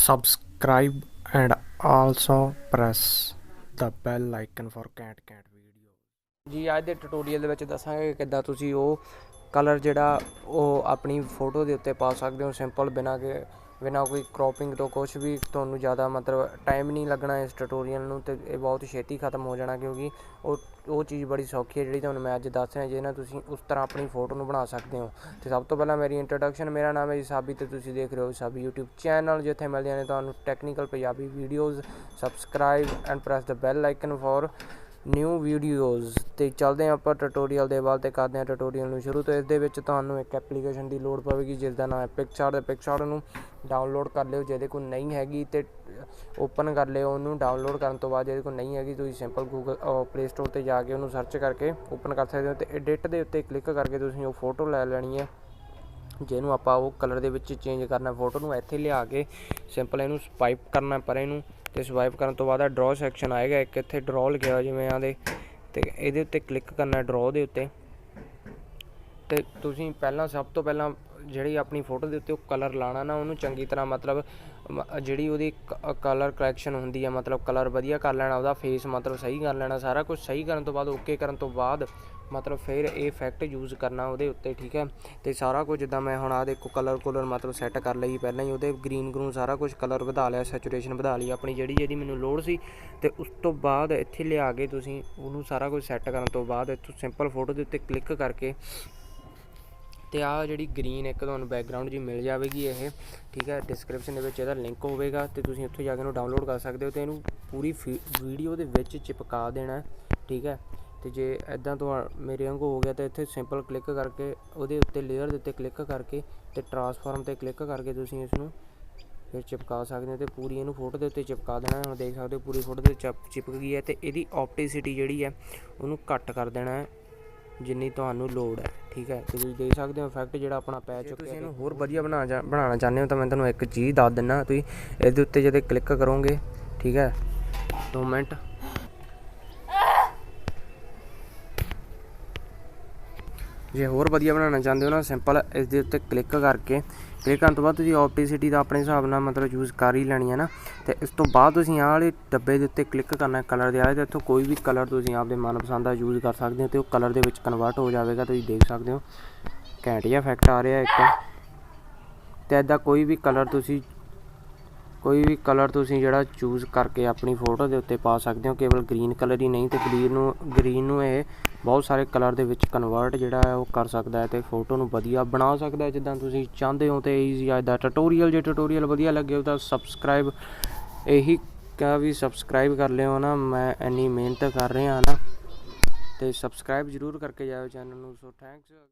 subscribe and also press the bell icon for cat video। जी ਅੱਜ ਦੇ tutorial ਦੇ ਵਿੱਚ ਦੱਸਾਂਗੇ ਕਿੱਦਾਂ ਤੁਸੀਂ ਉਹ ਕਲਰ ਜਿਹੜਾ ਉਹ ਆਪਣੀ ਫੋਟੋ ਦੇ ਉੱਤੇ ਪਾ ਸਕਦੇ ਹੋ ਸਿੰਪਲ ਬਿਨਾਂ ਕੋਈ ਕ੍ਰੋਪਿੰਗ ਤੋਂ ਕੁਛ ਵੀ। ਤੁਹਾਨੂੰ ਜ਼ਿਆਦਾ ਮਤਲਬ ਟਾਈਮ ਨਹੀਂ ਲੱਗਣਾ ਇਸ ਟਿਊਟੋਰੀਅਲ ਨੂੰ ਤੇ ਇਹ ਬਹੁਤ ਛੇਤੀ ਖਤਮ ਹੋ ਜਾਣਾ, ਕਿਉਂਕਿ ਉਹ ਚੀਜ਼ ਬੜੀ ਸੌਖੀ ਹੈ ਜਿਹੜੀ ਤੁਹਾਨੂੰ ਮੈਂ ਅੱਜ ਦੱਸ ਰਿਹਾ, ਜਿਹਦੇ ਨਾਲ ਤੁਸੀਂ ਉਸ ਤਰ੍ਹਾਂ ਆਪਣੀ ਫੋਟੋ ਨੂੰ ਬਣਾ ਸਕਦੇ ਹੋ। ਤੇ ਸਭ ਤੋਂ ਪਹਿਲਾਂ ਮੇਰੀ ਇੰਟਰੋਡਕਸ਼ਨ, ਮੇਰਾ ਨਾਮ ਹੈ ਜੀ ਸਾਬੀ ਤੇ ਤੁਸੀਂ ਦੇਖ ਰਹੇ ਹੋ ਸਾਬੀ YouTube ਚੈਨਲ, ਜਿੱਥੇ ਮਿਲਦੀਆਂ ਨੇ ਤੁਹਾਨੂੰ technical Punjabi videos. Subscribe and press the bell icon for new videos. ਤੇ ਚੱਲਦੇ ਹਾਂ ਆਪਾਂ ਟਿਊਟੋਰੀਅਲ ਦੇ ਵੱਲ ਤੇ ਕਰਦੇ ਹਾਂ ਟਿਊਟੋਰੀਅਲ ਨੂੰ ਸ਼ੁਰੂ। ਤੋਂ ਇਸ ਦੇ ਵਿੱਚ ਤੁਹਾਨੂੰ ਇੱਕ ਐਪਲੀਕੇਸ਼ਨ ਦੀ ਲੋੜ ਪਵੇਗੀ ਜਿਸ ਦਾ ਨਾਮ ਹੈ ਪਿਕਚਰ। ਪਿਕਚਰ ਨੂੰ ਡਾਊਨਲੋਡ ਕਰ ਲਿਓ ਜਿਹਦੇ ਕੋਲ ਨਹੀਂ ਹੈਗੀ, ਤੇ ਓਪਨ ਕਰ ਲਿਓ ਉਹਨੂੰ। ਡਾਊਨਲੋਡ ਕਰਨ ਤੋਂ ਬਾਅਦ ਜਿਹਦੇ ਕੋਲ ਨਹੀਂ ਹੈਗੀ ਤੁਸੀਂ ਸਿੰਪਲ ਗੂਗਲ ਪਲੇ ਸਟੋਰ 'ਤੇ ਜਾ ਕੇ ਉਹਨੂੰ ਸਰਚ ਕਰਕੇ ਓਪਨ ਕਰ ਸਕਦੇ ਹੋ। ਤੇ ਐਡਿਟ ਦੇ ਉੱਤੇ ਕਲਿੱਕ ਕਰਕੇ ਤੁਸੀਂ ਉਹ ਫੋਟੋ ਲੈ ਲੈਣੀ ਹੈ ਜਿਹਨੂੰ ਆਪਾਂ ਉਹ ਕਲਰ ਦੇ ਵਿੱਚ ਚੇਂਜ ਕਰਨਾ। ਫੋਟੋ ਨੂੰ ਇੱਥੇ ਲਿਆ ਕੇ ਸਿੰਪਲ ਇਹਨੂੰ ਸਵਾਈਪ ਕਰਨਾ ਪਰੇ ਨੂੰ, ਅਤੇ ਸਵਾਈਪ ਕਰਨ ਤੋਂ ਬਾਅਦ ਡਰੋ ਸੈਕਸ਼ਨ ਆਏਗਾ ਇੱਕ, ਇੱਥੇ ਡਰੋ ਲਿਖਿਆ ਜਿਵੇਂ ਆਦੇ, ਅਤੇ ਇਹਦੇ ਉੱਤੇ ਕਲਿੱਕ ਕਰਨਾ ਡਰੋ ਦੇ ਉੱਤੇ। ਅਤੇ ਤੁਸੀਂ ਸਭ ਤੋਂ ਪਹਿਲਾਂ ਜਿਹੜੀ ਆਪਣੀ ਫੋਟੋ ਦੇ ਉੱਤੇ ਉਹ ਕਲਰ ਲਾਉਣਾ ਨਾ, ਉਹਨੂੰ ਚੰਗੀ ਤਰ੍ਹਾਂ ਮਤਲਬ ਜਿਹੜੀ ਉਹਦੀ ਕਲਰ ਕਰੈਕਸ਼ਨ ਹੁੰਦੀ ਹੈ, ਮਤਲਬ ਕਲਰ ਵਧੀਆ ਕਰ ਲੈਣਾ, ਉਹਦਾ ਫੇਸ ਮਤਲਬ ਸਹੀ ਕਰ ਲੈਣਾ। ਸਾਰਾ ਕੁਛ ਸਹੀ ਕਰਨ ਤੋਂ ਬਾਅਦ ਓਕੇ ਕਰਨ ਤੋਂ ਬਾਅਦ ਮਤਲਬ ਫਿਰ ਇਹ ਇਫੈਕਟ ਯੂਜ਼ ਕਰਨਾ ਉਹਦੇ ਉੱਤੇ, ਠੀਕ ਹੈ। ਅਤੇ ਸਾਰਾ ਕੁਝ ਜਿੱਦਾਂ ਮੈਂ ਹੁਣ ਆਹ ਦੇਖੋ ਕਲਰ ਮਤਲਬ ਸੈੱਟ ਕਰ ਲਈ ਪਹਿਲਾਂ ਹੀ, ਉਹਦੇ ਗਰੀਨ ਸਾਰਾ ਕੁਛ ਕਲਰ ਵਧਾ ਲਿਆ, ਸੈਚੂਰੇਸ਼ਨ ਵਧਾ ਲਈ ਆਪਣੀ ਜਿਹੜੀ ਮੈਨੂੰ ਲੋੜ ਸੀ। ਅਤੇ ਉਸ ਤੋਂ ਬਾਅਦ ਇੱਥੇ ਲਿਆ ਕੇ ਤੁਸੀਂ ਉਹਨੂੰ ਸਾਰਾ ਕੁਝ ਸੈੱਟ ਕਰਨ ਤੋਂ ਬਾਅਦ ਇੱਥੋਂ ਸਿੰਪਲ ਫੋਟੋ ਦੇ ਉੱਤੇ ਕਲਿੱਕ ਕਰਕੇ, ਅਤੇ ਆਹ ਜਿਹੜੀ ਗਰੀਨ ਇੱਕ ਤੁਹਾਨੂੰ ਬੈਕਗਰਾਊਂਡ ਜੀ ਮਿਲ ਜਾਵੇਗੀ ਇਹ, ਠੀਕ ਹੈ। ਡਿਸਕ੍ਰਿਪਸ਼ਨ ਦੇ ਵਿੱਚ ਇਹਦਾ ਲਿੰਕ ਹੋਵੇਗਾ ਅਤੇ ਤੁਸੀਂ ਉੱਥੇ ਜਾ ਕੇ ਇਹਨੂੰ ਡਾਊਨਲੋਡ ਕਰ ਸਕਦੇ ਹੋ, ਅਤੇ ਇਹਨੂੰ ਪੂਰੀ ਵੀਡੀਓ ਦੇ ਵਿੱਚ ਚਿਪਕਾ ਦੇਣਾ, ਠੀਕ ਹੈ। ਅਤੇ ਜੇ ਇੱਦਾਂ ਤੋਂ ਮੇਰੇ ਵਾਂਗੂ ਹੋ ਗਿਆ ਤਾਂ ਇੱਥੇ ਸਿੰਪਲ ਕਲਿੱਕ ਕਰਕੇ ਉਹਦੇ ਉੱਤੇ ਲੇਅਰ ਦੇ ਉੱਤੇ ਕਲਿੱਕ ਕਰਕੇ ਅਤੇ ਟਰਾਂਸਫਾਰਮ 'ਤੇ ਕਲਿੱਕ ਕਰਕੇ ਤੁਸੀਂ ਇਸ ਨੂੰ ਫਿਰ ਚਿਪਕਾ ਸਕਦੇ ਹੋ, ਅਤੇ ਪੂਰੀ ਇਹਨੂੰ ਫੋਟੋ ਦੇ ਉੱਤੇ ਚਿਪਕਾ ਦੇਣਾ। ਹੁਣ ਦੇਖ ਸਕਦੇ ਹੋ ਪੂਰੀ ਫੋਟੋ ਦੇ ਚਿਪਕ ਗਈ ਹੈ। ਅਤੇ ਇਹਦੀ ਓਪਟੀਸਿਟੀ ਜਿਹੜੀ ਹੈ ਉਹਨੂੰ ਘੱਟ ਕਰ ਦੇਣਾ ਹੈ ਜਿੰਨੀ ਤੁਹਾਨੂੰ ਲੋੜ ਹੈ, ਠੀਕ ਹੈ। ਅਤੇ ਤੁਸੀਂ ਦੇਖ ਸਕਦੇ ਹੋ ਇਫੈਕਟ ਜਿਹੜਾ ਆਪਣਾ ਪੈ ਚੁੱਕਿਆ। ਤੁਸੀਂ ਇਹਨੂੰ ਹੋਰ ਵਧੀਆ ਬਣਾਉਣਾ ਚਾਹੁੰਦੇ ਹੋ ਤਾਂ ਮੈਂ ਤੁਹਾਨੂੰ ਇੱਕ ਚੀਜ਼ ਦੱਸ ਦਿੰਦਾ। ਤੁਸੀਂ ਇਹਦੇ ਉੱਤੇ ਜਦੋਂ ਕਲਿੱਕ ਕਰੋਗੇ, ਠੀਕ ਹੈ, 2 ਮਿੰਟ, ਜੇ ਹੋਰ ਵਧੀਆ ਬਣਾਉਣਾ ਚਾਹੁੰਦੇ ਹੋ ਨਾ, ਸਿੰਪਲ ਇਸ ਦੇ ਉੱਤੇ ਕਲਿੱਕ ਕਰਨ ਤੋਂ ਬਾਅਦ ਤੁਸੀਂ ਓਪਟੀਸਿਟੀ ਦਾ ਆਪਣੇ ਹਿਸਾਬ ਨਾਲ ਮਤਲਬ ਯੂਜ਼ ਕਰ ਹੀ ਲੈਣੀ ਹੈ ਨਾ। ਅਤੇ ਇਸ ਤੋਂ ਬਾਅਦ ਤੁਸੀਂ ਆਹ ਵਾਲੇ ਡੱਬੇ ਦੇ ਉੱਤੇ ਕਲਿੱਕ ਕਰਨਾ ਕਲਰ ਦੇ ਵਾਲੇ, ਅਤੇ ਇੱਥੋਂ ਕੋਈ ਵੀ ਕਲਰ ਤੁਸੀਂ ਆਪਦੇ ਮਨਪਸੰਦ ਦਾ ਯੂਜ਼ ਕਰ ਸਕਦੇ ਹੋ, ਅਤੇ ਉਹ ਕਲਰ ਦੇ ਵਿੱਚ ਕਨਵਰਟ ਹੋ ਜਾਵੇਗਾ। ਤੁਸੀਂ ਦੇਖ ਸਕਦੇ ਹੋ ਘੈਂਟ ਜਿਹਾ ਇਫੈਕਟ ਆ ਰਿਹਾ ਇੱਕ। ਅਤੇ ਇੱਦਾਂ ਕੋਈ ਵੀ ਕਲਰ ਤੁਸੀਂ ਜਿਹੜਾ ਚੂਜ਼ ਕਰਕੇ ਆਪਣੀ ਫੋਟੋ ਦੇ ਉੱਤੇ ਪਾ ਸਕਦੇ ਹੋ, ਕੇਵਲ ਗਰੀਨ ਕਲਰ ਹੀ ਨਹੀਂ। ਅਤੇ ਗਰੀਨ ਨੂੰ ਇਹ ਬਹੁਤ ਸਾਰੇ ਕਲਰ ਦੇ ਵਿੱਚ ਕਨਵਰਟ ਜਿਹੜਾ ਹੈ ਉਹ ਕਰ ਸਕਦਾ ਹੈ, ਅਤੇ ਫੋਟੋ ਨੂੰ ਵਧੀਆ ਬਣਾ ਸਕਦਾ ਹੈ ਜਿੱਦਾਂ ਤੁਸੀਂ ਚਾਹੁੰਦੇ ਹੋ। ਅਤੇ ਈਜ਼ੀ ਅੱਜ ਦਾ ਟਿਊਟੋਰੀਅਲ, ਜੇ ਟਿਊਟੋਰੀਅਲ ਵਧੀਆ ਲੱਗੇ ਤਾਂ ਸਬਸਕ੍ਰਾਈਬ ਕਰ ਲਿਓ ਨਾ, ਮੈਂ ਇੰਨੀ ਮਿਹਨਤ ਕਰ ਰਿਹਾ ਨਾ, ਅਤੇ ਸਬਸਕ੍ਰਾਈਬ ਜ਼ਰੂਰ ਕਰਕੇ ਜਾਇਓ ਚੈਨਲ ਨੂੰ। So thanks.